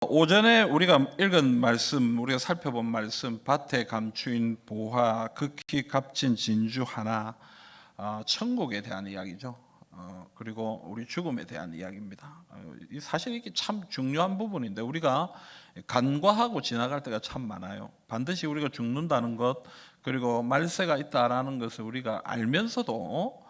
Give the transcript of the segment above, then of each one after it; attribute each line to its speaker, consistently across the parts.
Speaker 1: 오전에 우리가 읽은 말씀, 우리가 살펴본 말씀, 밭에 감추인 보화, 극히 값진 진주 하나, 천국에 대한 이야기죠. 그리고 우리 죽음에 대한 이야기입니다. 사실 이게 참 중요한 부분인데 우리가 간과하고 지나갈 때가 참 많아요. 반드시 우리가 죽는다는 것, 그리고 말세가 있다라는 것을 우리가 알면서도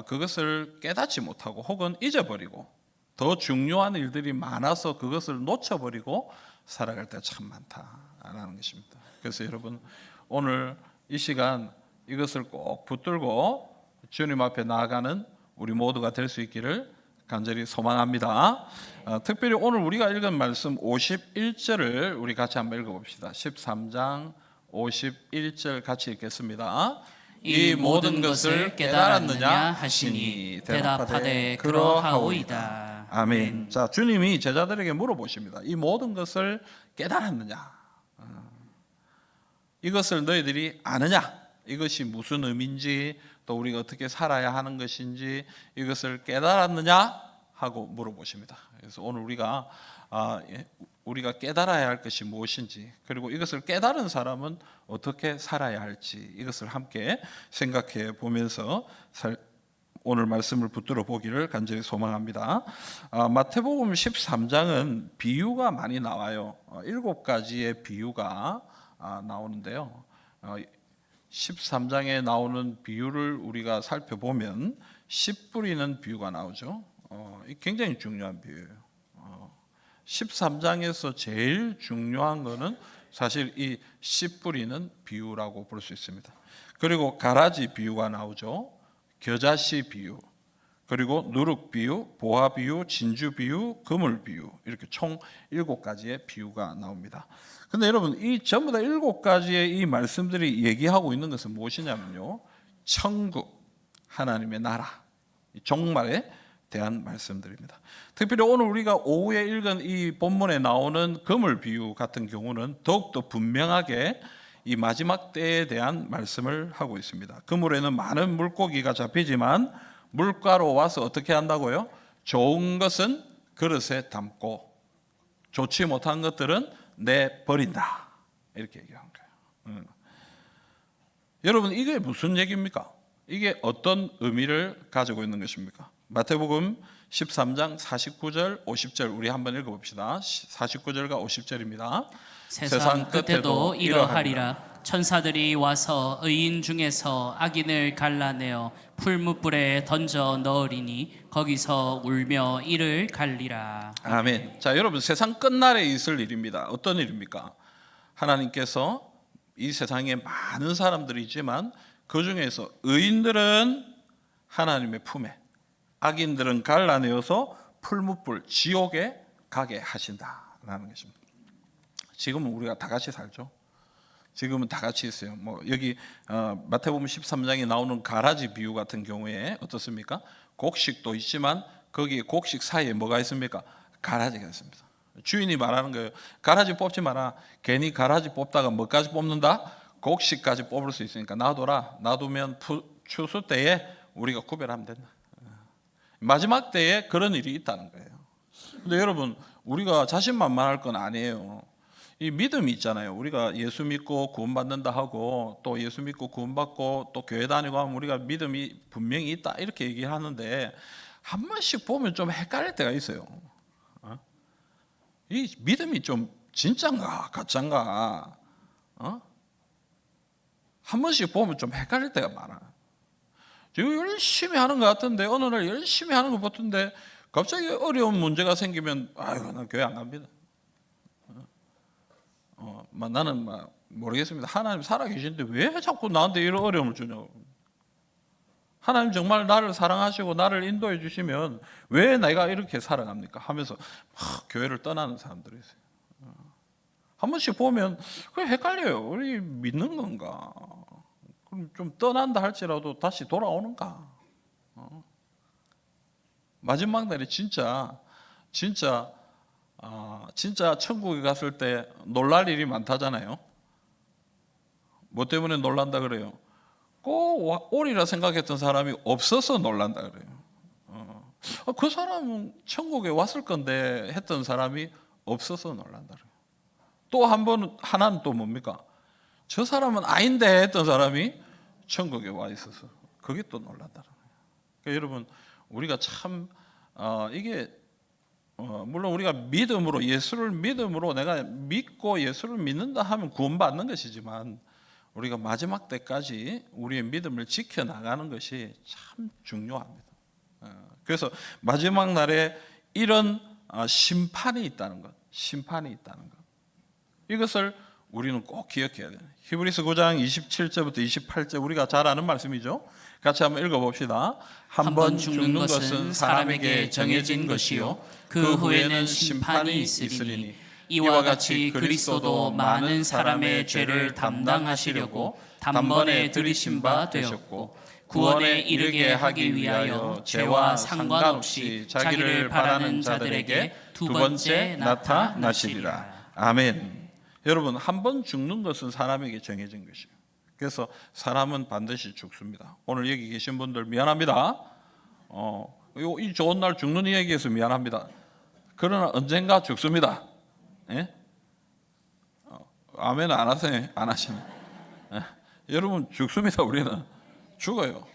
Speaker 1: 그것을 깨닫지 못하고 혹은 잊어버리고 더 중요한 일들이 많아서 그것을 놓쳐버리고 살아갈 때가 참 많다라는 것입니다. 그래서 여러분, 오늘 이 시간 이것을 꼭 붙들고 주님 앞에 나아가는 우리 모두가 될 수 있기를 간절히 소망합니다. 특별히 오늘 우리가 읽은 말씀 51절을 우리 같이 한번 읽어봅시다. 13장 51절 같이 읽겠습니다.
Speaker 2: 이 모든 것을 깨달았느냐 하시니 대답하되 그러하오이다.
Speaker 1: 아멘. 자, 주님이 제자들에게 물어보십니다. 이 모든 것을 깨달았느냐? 이것을 너희들이 아느냐? 이것이 무슨 의미인지, 또 우리가 어떻게 살아야 하는 것인지 이것을 깨달았느냐? 하고 물어보십니다. 그래서 오늘 우리가 깨달아야 할 것이 무엇인지, 그리고 이것을 깨달은 사람은 어떻게 살아야 할지, 이것을 함께 생각해 보면서 오늘 말씀을 붙들어 보기를 간절히 소망합니다. 마태복음 13장은 비유가 많이 나와요. 7가지의 비유가 나오는데요. 13장에 나오는 비유를 우리가 살펴보면 씨 뿌리는 비유가 나오죠. 굉장히 중요한 비유예요. 13장에서 제일 중요한 것은 사실 이 씨 뿌리는 비유라고 볼 수 있습니다. 그리고 가라지 비유가 나오죠. 겨자씨 비유, 그리고 누룩 비유, 보화 비유, 진주 비유, 그물 비유, 이렇게 총 7가지의 비유가 나옵니다. 근데 여러분, 이 전부 다 7가지의 이 말씀들이 얘기하고 있는 것은 무엇이냐면요, 천국, 하나님의 나라, 종말에 대한 말씀들입니다. 특별히 오늘 우리가 오후에 읽은 이 본문에 나오는 그물 비유 같은 경우는 더욱더 분명하게 이 마지막 때에 대한 말씀을 하고 있습니다. 그물에는 많은 물고기가 잡히지만 물가로 와서 어떻게 한다고요? 좋은 것은 그릇에 담고 좋지 못한 것들은 내버린다, 이렇게 얘기한 거예요. 여러분, 이게 무슨 얘기입니까? 이게 어떤 의미를 가지고 있는 것입니까? 마태복음 13장 49절 50절 우리 한번 읽어봅시다. 49절과 50절입니다.
Speaker 2: 세상 끝에도 이러하리라. 천사들이 와서 의인 중에서 악인을 갈라내어 풀무불에 던져 넣으리니 거기서 울며 이를 갈리라.
Speaker 1: 아멘. 자, 여러분, 세상 끝날에 있을 일입니다. 어떤 일입니까? 하나님께서 이 세상에 많은 사람들이 있지만 그 중에서 의인들은 하나님의 품에, 악인들은 갈라내어서 풀무불, 지옥에 가게 하신다라는 것입니다. 지금은 우리가 다 같이 살죠. 지금은 다 같이 있어요. 여기 마태복음 13장에 나오는 가라지 비유 같은 경우에 어떻습니까? 곡식도 있지만 거기 곡식 사이에 뭐가 있습니까? 가라지가 있습니다. 주인이 말하는 거예요. 가라지 뽑지 마라. 괜히 가라지 뽑다가 뭐까지 뽑는다? 곡식까지 뽑을 수 있으니까 놔둬라. 놔두면 추수 때에 우리가 구별하면 된다. 마지막 때에 그런 일이 있다는 거예요. 근데 여러분, 우리가 자신만만할 건 아니에요. 이 믿음이 있잖아요. 우리가 예수 믿고 구원받는다 하고, 또 예수 믿고 구원받고 또 교회 다니고 하면 우리가 믿음이 분명히 있다, 이렇게 얘기하는데 한 번씩 보면 좀 헷갈릴 때가 있어요. 이 믿음이 좀 진짠가 가짠가, 한 번씩 보면 좀 헷갈릴 때가 많아. 지금 열심히 하는 것 같은데, 어느 날 열심히 하는 것 같은데 갑자기 어려운 문제가 생기면 아이고, 난 교회 안 갑니다. 나는 모르겠습니다. 하나님 살아계신데 왜 자꾸 나한테 이런 어려움을 주냐고. 하나님 정말 나를 사랑하시고 나를 인도해 주시면 왜 내가 이렇게 살아갑니까? 하면서 교회를 떠나는 사람들이 있어요. 한 번씩 보면 그래 헷갈려요. 우리 믿는 건가? 그럼 좀 떠난다 할지라도 다시 돌아오는가? 마지막 날에 진짜 천국에 갔을 때 놀랄 일이 많다잖아요. 뭐 때문에 놀란다 그래요? 꼭 오리라 생각했던 사람이 없어서 놀란다 그래요. 그 사람은 천국에 왔을 건데 했던 사람이 없어서 놀란다는 거예요. 또 한 번 하나는 또 뭡니까? 저 사람은 아닌데 했던 사람이 천국에 와 있어서 그게 또 놀란다는 거예요. 그러니까 여러분 우리가 참 이게 물론 우리가 믿음으로 예수를 믿음으로 내가 믿고 예수를 믿는다 하면 구원받는 것이지만 우리가 마지막 때까지 우리의 믿음을 지켜나가는 것이 참 중요합니다. 그래서 마지막 날에 이런 심판이 있다는 것, 심판이 있다는 것, 이것을 우리는 꼭 기억해야 돼요. 히브리서 9장 27절부터 28절 우리가 잘 아는 말씀이죠. 같이 한번 읽어봅시다.
Speaker 2: 한 번 죽는 것은 사람에게 정해진 것이요 그 후에는 심판이 있으리니 이와 같이 그리스도도 많은 사람의 죄를 담당하시려고 단번에 들이신 바 되었고 구원에 이르게 하기 위하여 죄와 상관없이 자기를 바라는 자들에게 두 번째 나타나시리라.
Speaker 1: 아멘. 여러분 한 번 죽는 것은 사람에게 정해진 것이에요. 그래서 사람은 반드시 죽습니다. 오늘 여기 계신 분들 미안합니다. 이 좋은 날 죽는 이야기에서 미안합니다. 그러나 언젠가 죽습니다. 예? 아멘 안 하세요? 안 하시네. 여러분 죽습니다. 우리는 죽어요.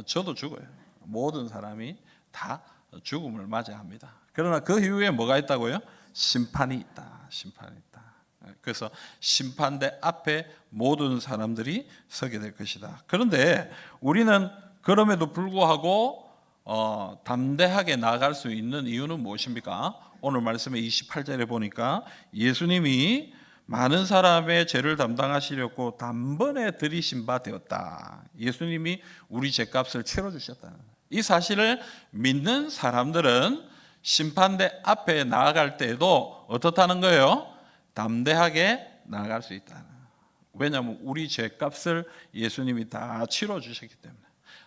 Speaker 1: 저도 죽어요. 모든 사람이 다 죽음을 맞이합니다. 그러나 그 이후에 뭐가 있다고요? 심판이 있다. 심판이 있다. 그래서 심판대 앞에 모든 사람들이 서게 될 것이다. 그런데 우리는 그럼에도 불구하고 담대하게 나아갈 수 있는 이유는 무엇입니까? 오늘 말씀의 28절에 보니까 예수님이 많은 사람의 죄를 담당하시려고 단번에 들이신 바 되었다. 예수님이 우리 죄값을 치러주셨다. 이 사실을 믿는 사람들은 심판대 앞에 나아갈 때에도 어떻다는 거예요? 담대하게 나아갈 수 있다. 왜냐하면 우리 죄값을 예수님이 다 치러주셨기 때문에.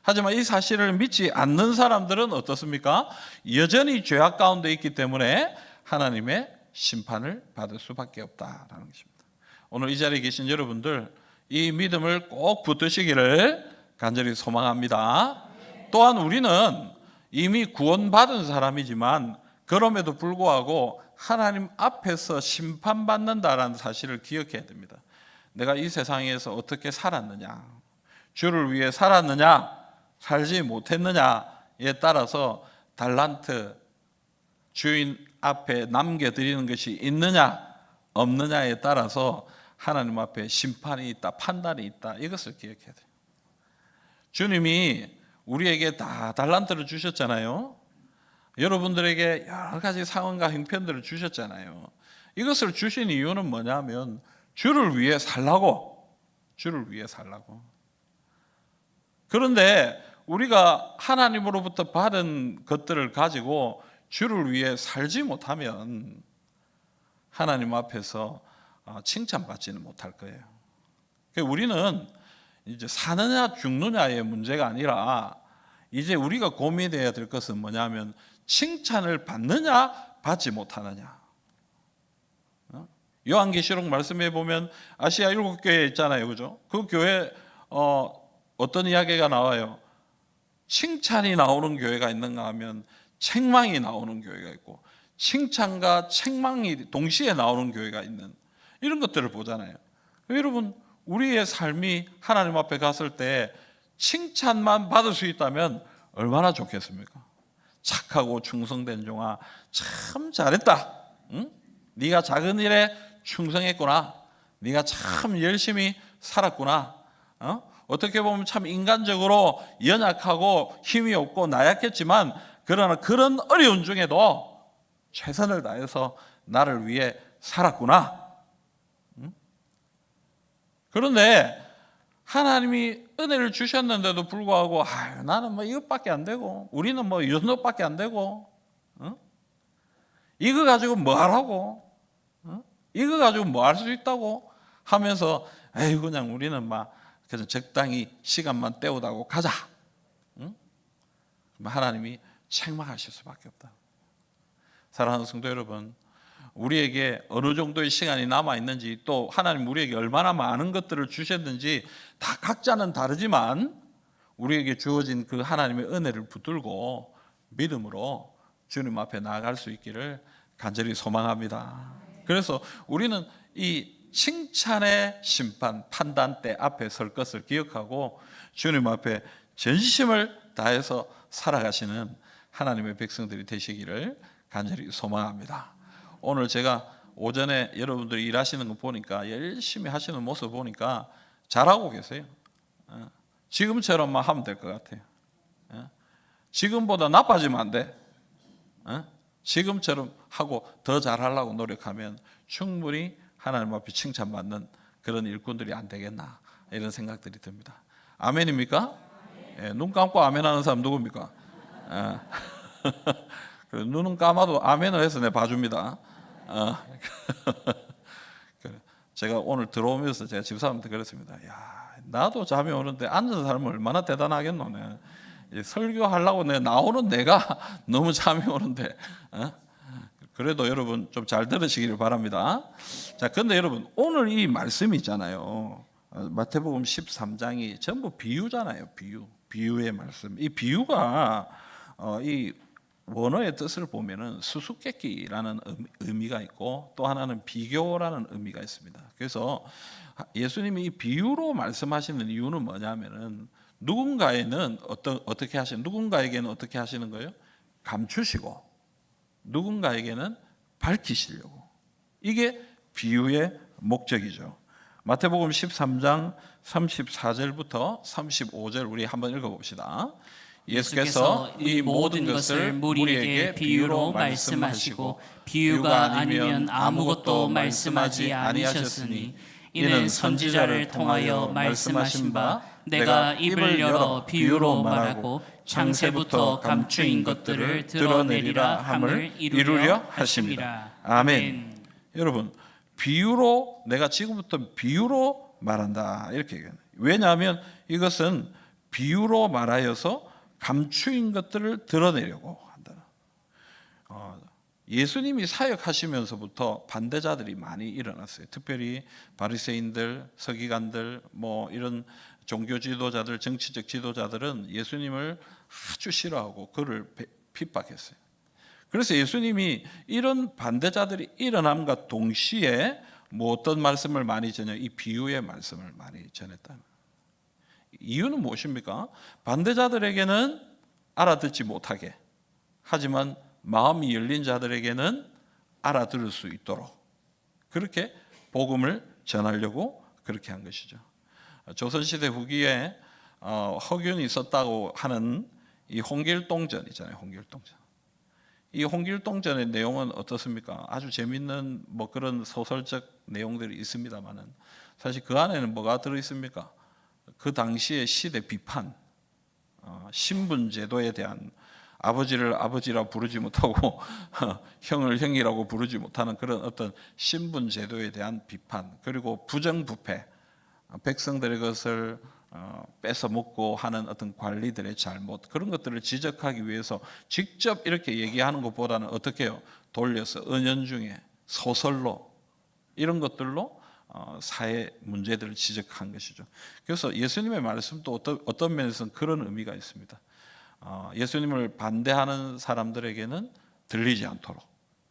Speaker 1: 하지만 이 사실을 믿지 않는 사람들은 어떻습니까? 여전히 죄악 가운데 있기 때문에 하나님의 심판을 받을 수밖에 없다라는 것입니다. 오늘 이 자리에 계신 여러분들 이 믿음을 꼭 붙드시기를 간절히 소망합니다. 또한 우리는 이미 구원받은 사람이지만 그럼에도 불구하고 하나님 앞에서 심판받는다라는 사실을 기억해야 됩니다. 내가 이 세상에서 어떻게 살았느냐, 주를 위해 살았느냐, 살지 못했느냐에 따라서 달란트 주인 앞에 남겨드리는 것이 있느냐 없느냐에 따라서 하나님 앞에 심판이 있다, 판단이 있다. 이것을 기억해야 돼요. 주님이 우리에게 다 달란트를 주셨잖아요. 여러분들에게 여러 가지 상황과 형편들을 주셨잖아요. 이것을 주신 이유는 뭐냐면 주를 위해 살라고, 주를 위해 살라고. 그런데 우리가 하나님으로부터 받은 것들을 가지고 주를 위해 살지 못하면 하나님 앞에서 칭찬받지는 못할 거예요. 우리는 이제 사느냐 죽느냐의 문제가 아니라 이제 우리가 고민해야 될 것은 뭐냐면 칭찬을 받느냐 받지 못하느냐. 요한계시록 말씀에 보면 아시아 7교회 있잖아요, 그죠? 그 교회 어떤 이야기가 나와요? 칭찬이 나오는 교회가 있는가 하면 책망이 나오는 교회가 있고 칭찬과 책망이 동시에 나오는 교회가 있는 이런 것들을 보잖아요. 여러분 우리의 삶이 하나님 앞에 갔을 때 칭찬만 받을 수 있다면 얼마나 좋겠습니까? 착하고 충성된 종아 참 잘했다. 응? 네가 작은 일에 충성했구나. 네가 참 열심히 살았구나. 어떻게 보면 참 인간적으로 연약하고 힘이 없고 나약했지만 그러나 그런 어려운 중에도 최선을 다해서 나를 위해 살았구나. 그런데 하나님이 은혜를 주셨는데도 불구하고 나는 뭐 이것밖에 안 되고 우리는 뭐 이 정도밖에 안 되고 이거 가지고 뭐 하라고 이거 가지고 뭐 할 수 있다고 하면서 에이 그냥 우리는 막 그냥 적당히 시간만 때우다고 가자. 하나님이 책망하실 수밖에 없다. 사랑하는 성도 여러분, 우리에게 어느 정도의 시간이 남아 있는지 또 하나님 우리에게 얼마나 많은 것들을 주셨는지 다 각자는 다르지만 우리에게 주어진 그 하나님의 은혜를 붙들고 믿음으로 주님 앞에 나아갈 수 있기를 간절히 소망합니다. 그래서 우리는 이 칭찬의 심판, 판단 때 앞에 설 것을 기억하고 주님 앞에 전심을 다해서 살아가시는 하나님의 백성들이 되시기를 간절히 소망합니다. 오늘 제가 오전에 여러분들이 일하시는 거 보니까, 열심히 하시는 모습 보니까 잘하고 계세요. 지금처럼만 하면 될 것 같아요. 지금보다 나빠지면 안 돼. 지금처럼 하고 더 잘하려고 노력하면 충분히 하나님 앞에 칭찬받는 그런 일꾼들이 안 되겠나, 이런 생각들이 듭니다. 아멘입니까? 예, 눈 감고 아멘하는 사람 누굽니까? 눈은 감아도 아멘을 해서 내가 봐줍니다. 제가 오늘 들어오면서 제가 집사람한테 그랬습니다. 야, 나도 잠이 오는데 앉은 사람은 얼마나 대단하겠노. 설교하려고 나오는 내가 너무 잠이 오는데. 그래도 여러분 좀 잘 들으시기를 바랍니다. 자, 근데 여러분 오늘 이 말씀이 있잖아요. 마태복음 13장이 전부 비유잖아요. 비유의 말씀. 이 비유가 이 원어의 뜻을 보면은 수수께끼라는 의미가 있고, 또 하나는 비교라는 의미가 있습니다. 그래서 예수님이 이 비유로 말씀하시는 이유는 뭐냐면은 누군가에게는 어떻게 하시는 거예요? 감추시고 누군가에게는 밝히시려고. 이게 비유의 목적이죠. 마태복음 13장 34절부터 35절 우리 한번 읽어봅시다. 예수께서 이 모든 것을 무리에게 비유로 말씀하시고 비유가 아니면 아무것도 말씀하지 아니하셨으니 이는 선지자를 통하여 말씀하신 바 내가 입을 열어 비유로 말하고 창세부터 감추인 것들을 드러내리라 함을 이루려 하심이라. 아멘. 여러분, 비유로, 내가 지금부터 비유로 말한다, 이렇게 얘기해요. 왜냐하면 이것은 비유로 말하여서 감추인 것들을 드러내려고 한다. 예수님이 사역하시면서부터 반대자들이 많이 일어났어요. 특별히 바리새인들, 서기관들, 뭐 이런 종교 지도자들, 정치적 지도자들은 예수님을 아주 싫어하고 그를 핍박했어요. 그래서 예수님이 이런 반대자들이 일어남과 동시에 뭐 어떤 말씀을 많이 전해요? 이 비유의 말씀을 많이 전했다. 이유는 무엇입니까? 반대자들에게는 알아듣지 못하게, 하지만 마음이 열린 자들에게는 알아들을 수 있도록 그렇게 복음을 전하려고 그렇게 한 것이죠. 조선시대 후기에 허균이 있었다고 하는 이 홍길동전 있잖아요. 홍길동전. 이 홍길동전의 내용은 어떻습니까? 아주 재밌는 뭐 그런 소설적 내용들이 있습니다만은 사실 그 안에는 뭐가 들어 있습니까? 그 당시의 시대 비판, 신분 제도에 대한, 아버지를 아버지라 부르지 못하고 형을 형이라고 부르지 못하는 그런 어떤 신분 제도에 대한 비판, 그리고 부정부패, 백성들의 것을 뺏어 먹고 하는 어떤 관리들의 잘못, 그런 것들을 지적하기 위해서 직접 이렇게 얘기하는 것보다는 어떻게 해요? 돌려서 은연중에 소설로 이런 것들로 사회 문제들을 지적한 것이죠. 그래서 예수님의 말씀도 어떤 면에서는 그런 의미가 있습니다. 예수님을 반대하는 사람들에게는 들리지 않도록,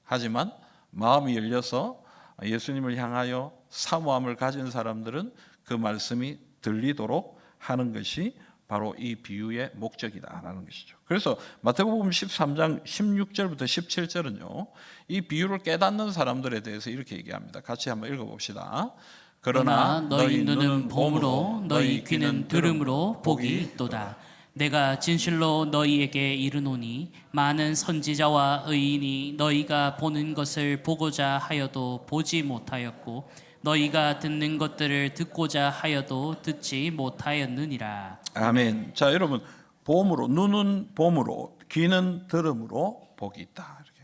Speaker 1: 하지만 마음이 열려서 예수님을 향하여 사모함을 가진 사람들은 그 말씀이 들리도록 하는 것이 바로 이 비유의 목적이다라는 것이죠. 그래서 마태복음 13장 16절부터 17절은요, 이 비유를 깨닫는 사람들에 대해서 이렇게 얘기합니다. 같이 한번 읽어봅시다.
Speaker 2: 그러나 너희 눈은 봄으로 너희 귀는 들음으로 복이 있도다. 내가 진실로 너희에게 이르노니 많은 선지자와 의인이 너희가 보는 것을 보고자 하여도 보지 못하였고 너희가 듣는 것들을 듣고자 하여도 듣지 못하였느니라.
Speaker 1: 아멘. 자, 여러분, 봄으로, 눈은 봄으로, 귀는 들음으로 복이 있다, 이렇게.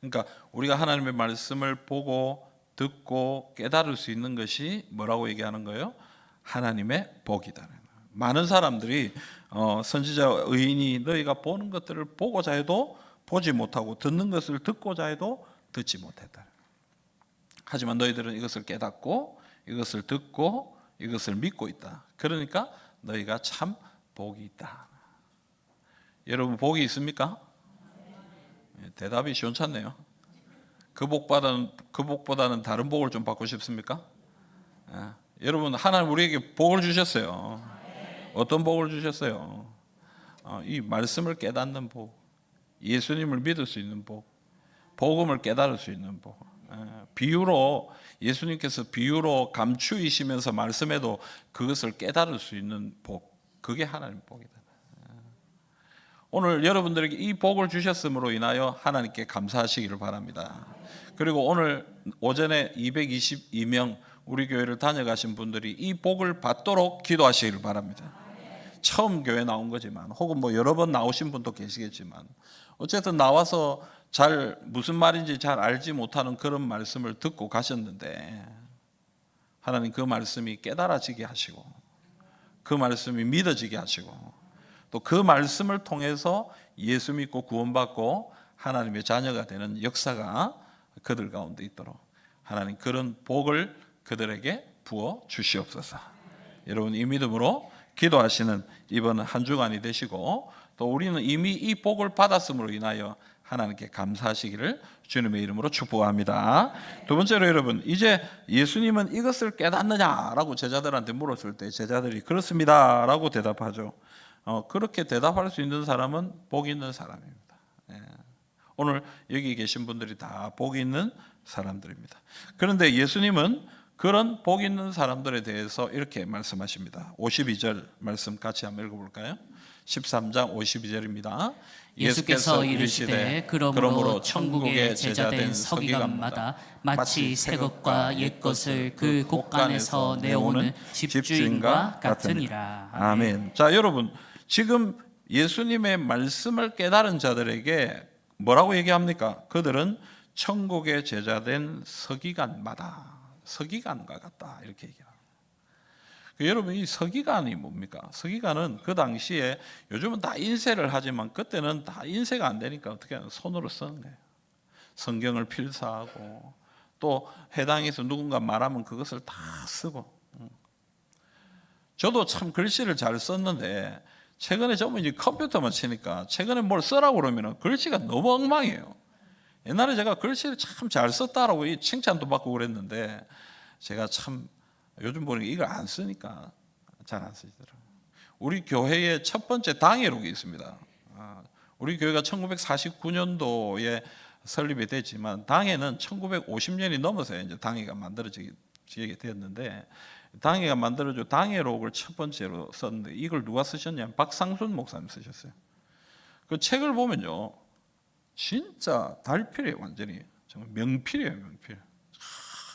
Speaker 1: 그러니까 우리가 하나님의 말씀을 보고 듣고 깨달을 수 있는 것이 뭐라고 얘기하는 거예요? 하나님의 복이다. 많은 사람들이 선지자 의인이 너희가 보는 것들을 보고자 해도 보지 못하고 듣는 것을 듣고자 해도 듣지 못했다. 하지만 너희들은 이것을 깨닫고 이것을 듣고 이것을 믿고 있다. 그러니까 너희가 참 복이 있다. 여러분 복이 있습니까? 대답이 시원찮네요. 그 복보다는 다른 복을 좀 받고 싶습니까? 여러분, 하나님 우리에게 복을 주셨어요. 어떤 복을 주셨어요? 이 말씀을 깨닫는 복, 예수님을 믿을 수 있는 복, 복음을 깨달을 수 있는 복. 비유로 예수님께서 비유로 감추이시면서 말씀해도 그것을 깨달을 수 있는 복, 그게 하나님 복이다. 오늘 여러분들에게 이 복을 주셨음으로 인하여 하나님께 감사하시기를 바랍니다. 그리고 오늘 오전에 222명 우리 교회를 다녀가신 분들이 이 복을 받도록 기도하시기를 바랍니다. 처음 교회 나온 거지만 혹은 뭐 여러 번 나오신 분도 계시겠지만 어쨌든 나와서 잘 무슨 말인지 잘 알지 못하는 그런 말씀을 듣고 가셨는데 하나님 그 말씀이 깨달아지게 하시고 그 말씀이 믿어지게 하시고 또 그 말씀을 통해서 예수 믿고 구원받고 하나님의 자녀가 되는 역사가 그들 가운데 있도록 하나님 그런 복을 그들에게 부어 주시옵소서. 여러분 이 믿음으로 기도하시는 이번 한 주간이 되시고 또 우리는 이미 이 복을 받았음으로 인하여 하나님께 감사하시기를 주님의 이름으로 축복합니다. 두 번째로 여러분, 이제 예수님은 이것을 깨닫느냐라고 제자들한테 물었을 때 제자들이 그렇습니다라고 대답하죠. 그렇게 대답할 수 있는 사람은 복 있는 사람입니다. 오늘 여기 계신 분들이 다 복 있는 사람들입니다. 그런데 예수님은 그런 복 있는 사람들에 대해서 이렇게 말씀하십니다. 52절 말씀 같이 한번 읽어볼까요? 13장 52절입니다.
Speaker 2: 예수께서 이르시되 그러므로 천국에 제자된 서기관마다 마치 새 것과 옛 것을 그 곳간에서 내오는 집주인과 같으니라.
Speaker 1: 아멘. 자, 여러분 지금 예수님의 말씀을 깨달은 자들에게 뭐라고 얘기합니까? 그들은 천국의 제자된 서기관마다 서기관과 같다 이렇게 얘기합니다. 여러분 이 서기관이 뭡니까? 서기관은 그 당시에 요즘은 다 인쇄를 하지만 그때는 다 인쇄가 안 되니까 어떻게 하냐 손으로 쓰는 거예요. 성경을 필사하고 또 해당에서 누군가 말하면 그것을 다 쓰고. 저도 참 글씨를 잘 썼는데 최근에 전부 이제 컴퓨터만 치니까 최근에 뭘 쓰라고 그러면 글씨가 너무 엉망이에요. 옛날에 제가 글씨를 참 잘 썼다라고 칭찬도 받고 그랬는데 제가 참 요즘 보니까 이걸 안 쓰니까 잘 안 쓰시더라고요. 우리 교회의 첫 번째 당회록이 있습니다. 우리 교회가 1949년도에 설립이 됐지만 당회는 1950년이 넘어서 이제 당회가 만들어지게 되었는데 당회가 만들어져 당회록을 첫 번째로 썼는데 이걸 누가 쓰셨냐면 박상순 목사님 쓰셨어요. 그 책을 보면요. 진짜 달필이에요. 완전히 정말 명필이에요. 명필.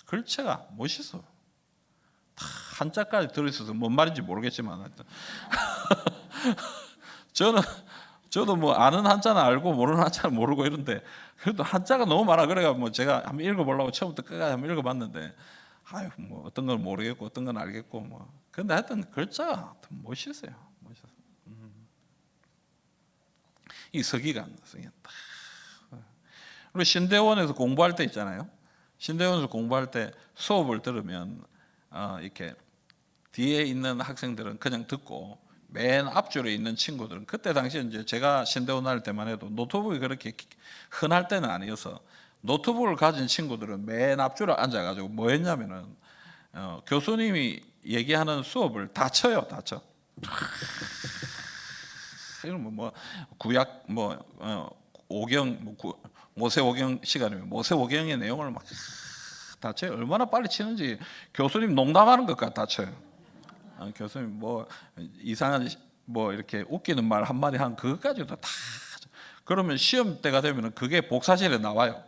Speaker 1: 글체가 멋있어. 다 한자까지 들어있어서 뭔 말인지 모르겠지만 하여튼 저도 뭐 아는 한자는 알고 모르는 한자는 모르고 이런데 그래도 한자가 너무 많아. 그래가 뭐 제가 한번 읽어보려고 처음부터 끝까지 한번 읽어봤는데 아유 뭐 어떤 건 모르겠고 어떤 건 알겠고 뭐 근데 하여튼 글자가 멋있어요. 멋있어. 이 서기관 우리 신대원에서 공부할 때 있잖아요. 신대원에서 공부할 때 수업을 들으면 이렇게 뒤에 있는 학생들은 그냥 듣고 맨 앞줄에 있는 친구들은 그때 당시에 이제 제가 신대원 할 때만 해도 노트북이 그렇게 흔할 때는 아니어서 노트북을 가진 친구들은 맨 앞줄에 앉아가지고 뭐 했냐면은 교수님이 얘기하는 수업을 다 쳐요, 다 쳐. 이런 뭐 구약 오경 모세오경 시간이면 모세오경의 내용을 막 다 쳐요. 얼마나 빨리 치는지 교수님 농담하는 것 같아 쳐요. 교수님 뭐 이상한 뭐 이렇게 웃기는 말 한마디 한 그것까지도 다 그러면 시험 때가 되면 그게 복사실에 나와요.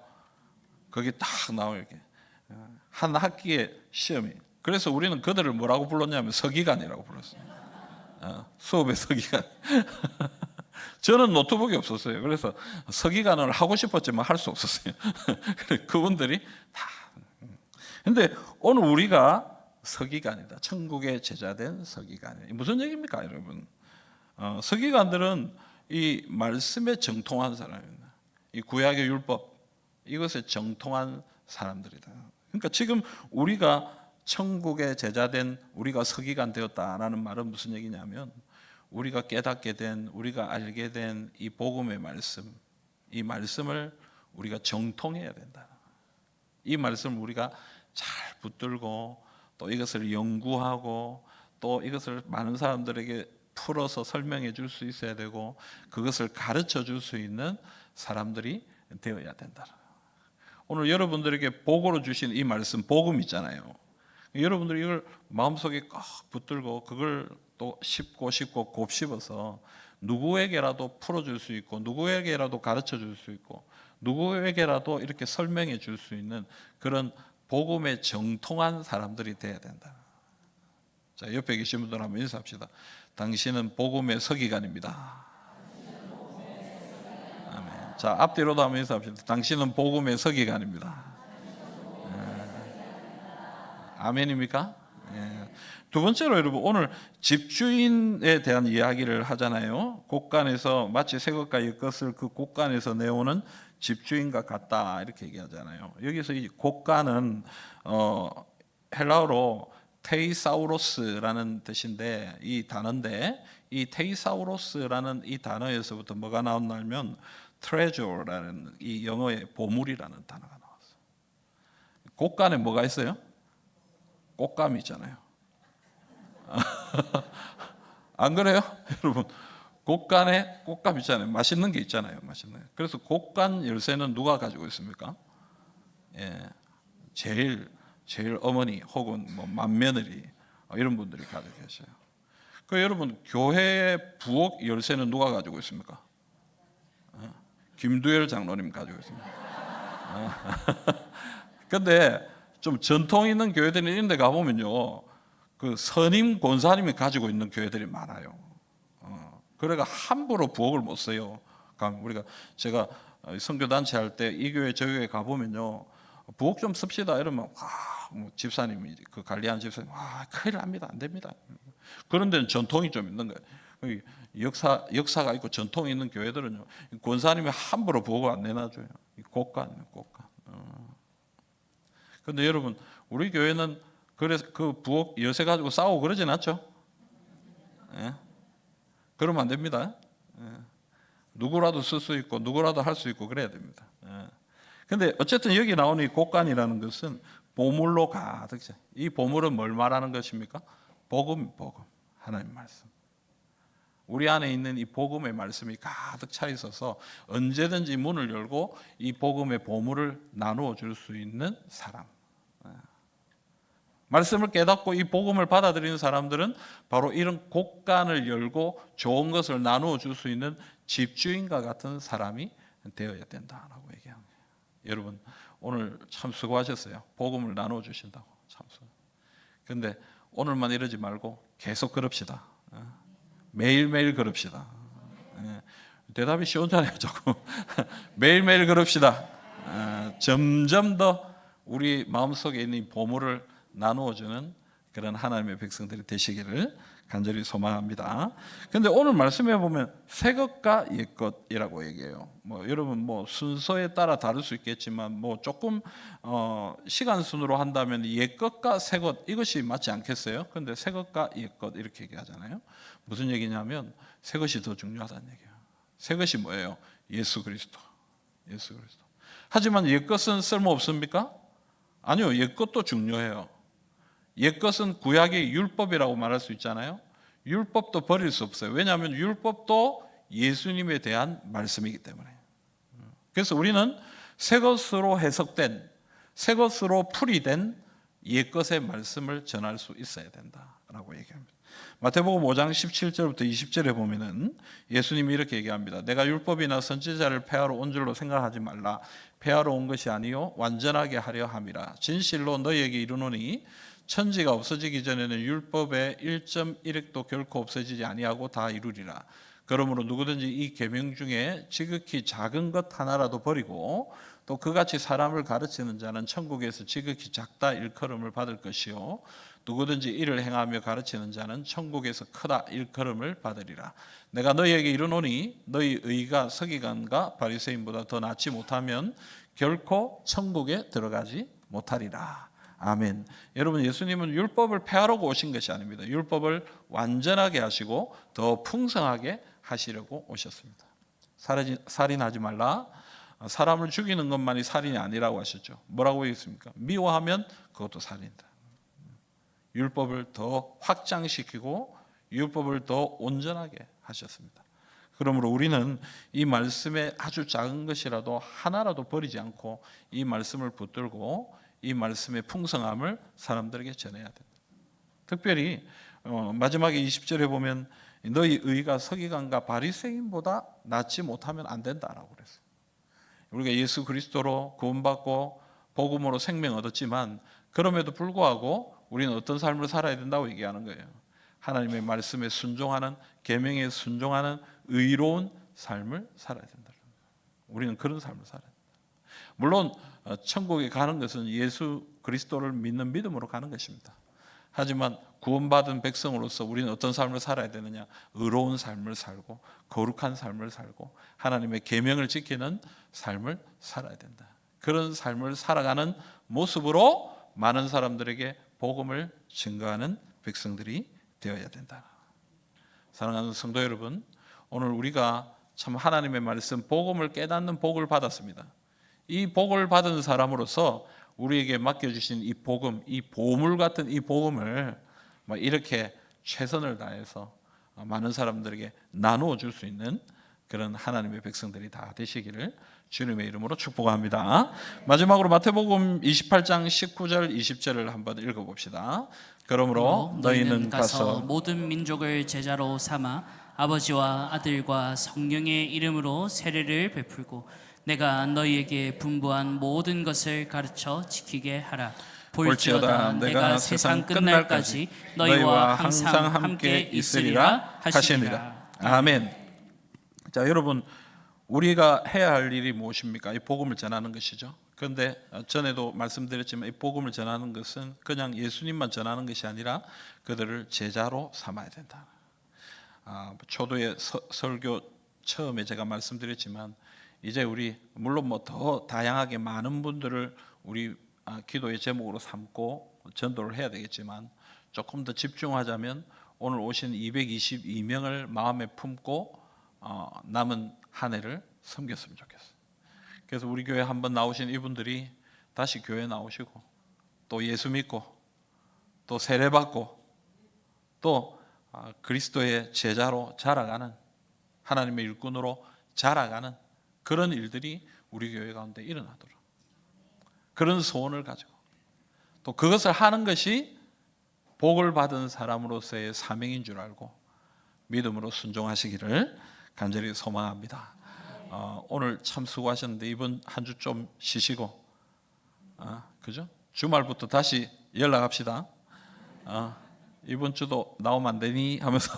Speaker 1: 그게 딱 나와요. 이렇게 한 학기의 시험이. 그래서 우리는 그들을 뭐라고 불렀냐면 서기관이라고 불렀어요. 수업의 서기관. 저는 노트북이 없었어요. 그래서 서기관을 하고 싶었지만 할 수 없었어요. 그분들이 다. 근데 오늘 우리가 서기관이다. 천국의 제자된 서기관. 무슨 얘기입니까, 여러분? 서기관들은 이 말씀에 정통한 사람입니다. 이 구약의 율법 이것에 정통한 사람들이다. 그러니까 지금 우리가 천국의 제자된 우리가 서기관 되었다라는 말은 무슨 얘기냐면 우리가 깨닫게 된 우리가 알게 된 이 복음의 말씀 이 말씀을 우리가 정통해야 된다. 이 말씀을 우리가 잘 붙들고 또 이것을 연구하고 또 이것을 많은 사람들에게 풀어서 설명해 줄 수 있어야 되고 그것을 가르쳐 줄 수 있는 사람들이 되어야 된다. 오늘 여러분들에게 복으로 주신 이 말씀 복음 있잖아요. 여러분들이 이걸 마음속에 꼭 붙들고 그걸 또 쉽고 곱씹어서 누구에게라도 풀어줄 수 있고 누구에게라도 가르쳐 줄 수 있고 누구에게라도 이렇게 설명해 줄 수 있는 그런 복음에 정통한 사람들이 돼야 된다. 자, 옆에 계신 분들 한번 인사합시다. 당신은 복음의 서기관입니다. 아멘. 자, 앞뒤로도 한번 인사합시다. 당신은 복음의 서기관입니다. 아멘입니까? 예. 두 번째로 여러분 오늘 집주인에 대한 이야기를 하잖아요. 곳간에서 마치 새것과 옛것을 그 곳간에서 내오는 집주인과 같다 이렇게 얘기하잖아요. 여기서 이 곳간은 헬라어로 테이사우로스라는 뜻인데 이 단어인데 이 테이사우로스라는 이 단어에서부터 뭐가 나왔냐면 treasure라는 이 영어의 보물이라는 단어가 나왔어요. 곳간에 뭐가 있어요? 꽃감이 있잖아요. 안 그래요? 여러분 곳간에 꽃감 있잖아요. 맛있는 게 있잖아요. 맛있는 게. 그래서 곳간 열쇠는 누가 가지고 있습니까? 예, 제일 어머니 혹은 뭐 맏며느리 이런 분들이 가지고 계셔요. 그 여러분 교회의 부엌 열쇠는 누가 가지고 있습니까? 김두열 장로님 가지고 있습니다. 근데 좀 전통 있는 교회들이 이런 데 가보면요 그 선임 권사님이 가지고 있는 교회들이 많아요. 그래가 함부로 부엌을 못 써요. 우리가 제가 선교단체 할 때 이 교회 저 교회 가보면요 부엌 좀 씁시다 이러면 뭐 집사님이 그 관리하는 집사님 큰일 납니다. 안 됩니다. 그런 데는 전통이 좀 있는 거예요. 역사가 있고 전통이 있는 교회들은요 권사님이 함부로 부엌을 안 내놔줘요. 곳간. 근데 여러분 우리 교회는 그래서 그 부엌 열쇠 가지고 싸우고 그러진 않죠? 예? 그러면 안 됩니다. 예. 누구라도 쓸 수 있고 누구라도 할 수 있고 그래야 됩니다. 예. 근데 어쨌든 여기 나오는 이 곳간이라는 것은 보물로 가득 차. 이 보물은 뭘 말하는 것입니까? 복음. 하나님 말씀. 우리 안에 있는 이 복음의 말씀이 가득 차 있어서 언제든지 문을 열고 이 복음의 보물을 나누어 줄 수 있는 사람. 말씀을 깨닫고 이 복음을 받아들이는 사람들은 바로 이런 곳간을 열고 좋은 것을 나누어 줄 수 있는 집주인과 같은 사람이 되어야 된다라고 얘기합니다. 여러분 오늘 참 수고하셨어요. 복음을 나누어 주신다고 참 수고. 근데 오늘만 이러지 말고 계속 그럽시다. 매일매일 그럽시다. 대답이 시원하네요. 자꾸 매일매일 그럽시다. 점점 더 우리 마음속에 있는 이 보물을 나누어주는 그런 하나님의 백성들이 되시기를 간절히 소망합니다. 그런데 오늘 말씀해 보면 새 것과 옛 것이라고 얘기해요. 뭐 여러분 뭐 순서에 따라 다를 수 있겠지만 뭐 조금 시간 순으로 한다면 옛 것과 새 것 이것이 맞지 않겠어요? 그런데 새 것과 옛 것 이렇게 얘기하잖아요. 무슨 얘기냐면 새 것이 더 중요하다는 얘기예요. 새 것이 뭐예요? 예수 그리스도. 하지만 옛 것은 쓸모 없습니까? 아니요, 옛 것도 중요해요. 옛 것은 구약의 율법이라고 말할 수 있잖아요. 율법도 버릴 수 없어요. 왜냐하면 율법도 예수님에 대한 말씀이기 때문에. 그래서 우리는 새 것으로 해석된, 새 것으로 풀이된 옛 것의 말씀을 전할 수 있어야 된다라고 얘기합니다. 마태복음 5장 17절부터 20절에 보면은 예수님이 이렇게 얘기합니다. 내가 율법이나 선지자를 폐하러 온 줄로 생각하지 말라. 폐하러 온 것이 아니요 완전하게 하려 함이라. 진실로 너희에게 이르노니 천지가 없어지기 전에는 율법의 1.1획도 결코 없어지지 아니하고 다 이루리라. 그러므로 누구든지 이 계명 중에 지극히 작은 것 하나라도 버리고 또 그같이 사람을 가르치는 자는 천국에서 지극히 작다 일컬음을 받을 것이요 누구든지 이를 행하며 가르치는 자는 천국에서 크다 일컬음을 받으리라. 내가 너희에게 이르노니 너희 의가 서기관과 바리새인보다 더 낫지 못하면 결코 천국에 들어가지 못하리라. 아멘. 여러분 예수님은 율법을 폐하려고 오신 것이 아닙니다. 율법을 완전하게 하시고 더 풍성하게 하시려고 오셨습니다. 살인하지 말라. 사람을 죽이는 것만이 살인이 아니라고 하셨죠. 뭐라고 얘기했습니까? 미워하면 그것도 살인이다. 율법을 더 확장시키고 율법을 더 온전하게 하셨습니다. 그러므로 우리는 이 말씀에 아주 작은 것이라도 하나라도 버리지 않고 이 말씀을 붙들고 이 말씀의 풍성함을 사람들에게 전해야 된다. 특별히 마지막에 20절에 보면 너희 의가 서기관과 바리새인보다 낫지 못하면 안 된다라고 그랬어요. 우리가 예수 그리스도로 구원받고 복음으로 생명 얻었지만 그럼에도 불구하고 우리는 어떤 삶을 살아야 된다고 얘기하는 거예요. 하나님의 말씀에 순종하는, 계명에 순종하는 의로운 삶을 살아야 된다. 우리는 그런 삶을 살아야 된다. 물론 천국에 가는 것은 예수 그리스도를 믿는 믿음으로 가는 것입니다. 하지만 구원받은 백성으로서 우리는 어떤 삶을 살아야 되느냐? 의로운 삶을 살고 거룩한 삶을 살고 하나님의 계명을 지키는 삶을 살아야 된다. 그런 삶을 살아가는 모습으로 많은 사람들에게 복음을 증거하는 백성들이 되어야 된다. 사랑하는 성도 여러분, 오늘 우리가 참 하나님의 말씀 복음을 깨닫는 복을 받았습니다. 이 복을 받은 사람으로서 우리에게 맡겨주신 이 복음, 이 보물 같은 이 복음을 이렇게 최선을 다해서 많은 사람들에게 나누어 줄 수 있는 그런 하나님의 백성들이 다 되시기를 주님의 이름으로 축복합니다. 마지막으로 마태복음 28장 19절 20절을 한번 읽어봅시다. 그러므로 너희는 가서
Speaker 2: 모든 민족을 제자로 삼아 아버지와 아들과 성령의 이름으로 세례를 베풀고 내가 너희에게 분부한 모든 것을 가르쳐 지키게 하라. 볼지어다 내가 세상 끝날까지 너희와 항상 함께 있으리라 하시니라.
Speaker 1: 아멘. 자, 여러분, 우리가 해야 할 일이 무엇입니까? 이 복음을 전하는 것이죠. 그런데 전에도 말씀드렸지만 이 복음을 전하는 것은 그냥 예수님만 전하는 것이 아니라 그들을 제자로 삼아야 된다. 초도의 설교 처음에 제가 말씀드렸지만 이제 우리 물론 더 다양하게 많은 분들을 우리 기도의 제목으로 삼고 전도를 해야 되겠지만 조금 더 집중하자면 오늘 오신 222명을 마음에 품고 남은 한 해를 섬겼으면 좋겠어요. 그래서 우리 교회 한번 나오신 이분들이 다시 교회 나오시고 또 예수 믿고 또 세례 받고 또 그리스도의 제자로 자라가는 하나님의 일꾼으로 자라가는 그런 일들이 우리 교회 가운데 일어나도록 그런 소원을 가지고 또 그것을 하는 것이 복을 받은 사람으로서의 사명인 줄 알고 믿음으로 순종하시기를 간절히 소망합니다. 오늘 참 수고하셨는데 이번 한 주 좀 쉬시고 그죠? 주말부터 다시 연락합시다. 이번 주도 나오면 안 되니 하면서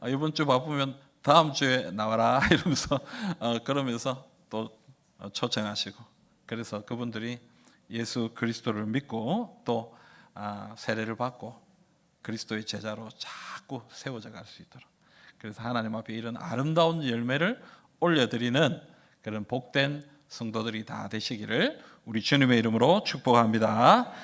Speaker 1: 이번 주 바쁘면 다음 주에 나와라 이러면서 그러면서 또 초청하시고 그래서 그분들이 예수 그리스도를 믿고 또 세례를 받고 그리스도의 제자로 자꾸 세워져 갈 수 있도록 그래서 하나님 앞에 이런 아름다운 열매를 올려드리는 그런 복된 성도들이 다 되시기를 우리 주님의 이름으로 축복합니다.